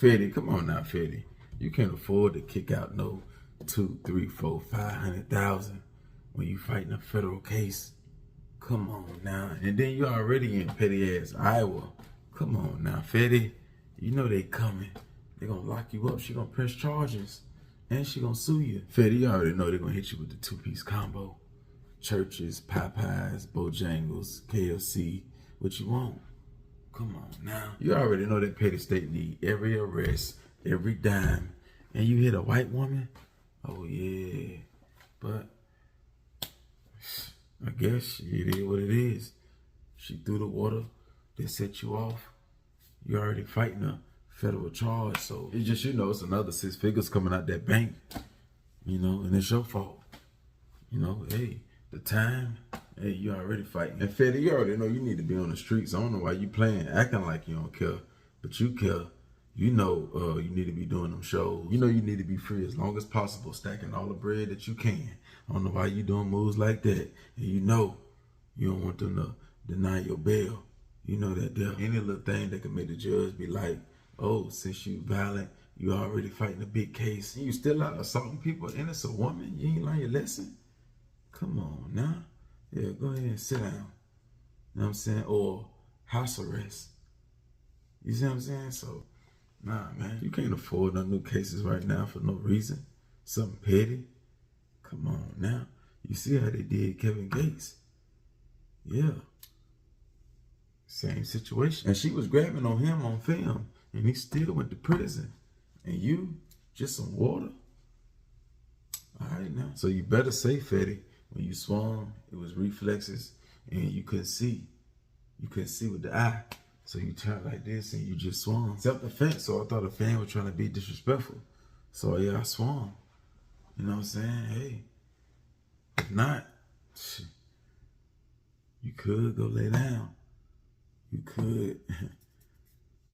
Fetty, come on now, Fetty. You can't afford to kick out no 2, 3, 4, 500,000 when you fighting a federal case. Come on now. And then you already in petty ass Iowa. Come on now, Fetty. You know they coming. They gonna lock you up. She gonna press charges. And she gonna sue you. Fetty, you already know they gonna hit you with the 2-piece combo. Churches, Popeyes, Bojangles, KFC. What you want? Come on now. You already know that petty state need every arrest, every dime. And you hit a white woman? Oh yeah. But I guess it is what it is. She threw the water, they set you off. You already fighting a federal charge, so it's just, it's another 6 figures coming out that bank, and it's your fault. Hey, the time, hey, you already fighting. And Fetty, you already know you need to be on the streets. I don't know why you playing, acting like you don't care, but you care. You need to be doing them shows. You need to be free as long as possible, stacking all the bread that you can. I don't know why you doing moves like that. And you don't want them to deny your bail. You know that there any little thing that can make the judge be like, oh, since you violent, you already fighting a big case. And you still out assaulting people, and it's a woman. You ain't learn your lesson? Come on now. Yeah, go ahead and sit down. You know what I'm saying? Or house arrest. You see what I'm saying? So, nah, man, you can't afford no new cases right now for no reason. Something petty. Come on now. You see how they did Kevin Gates. Yeah. Same situation. And she was grabbing on him on film, and he still went to prison. And you, just some water? All right now. So you better say, Fetty, when you swung, it was reflexes, and you couldn't see. You couldn't see with the eye. So you turned like this, and you just swung. Self-defense, so I thought the fan was trying to be disrespectful. So yeah, I swung. You know what I'm saying? Hey, if not, you could go lay down. You could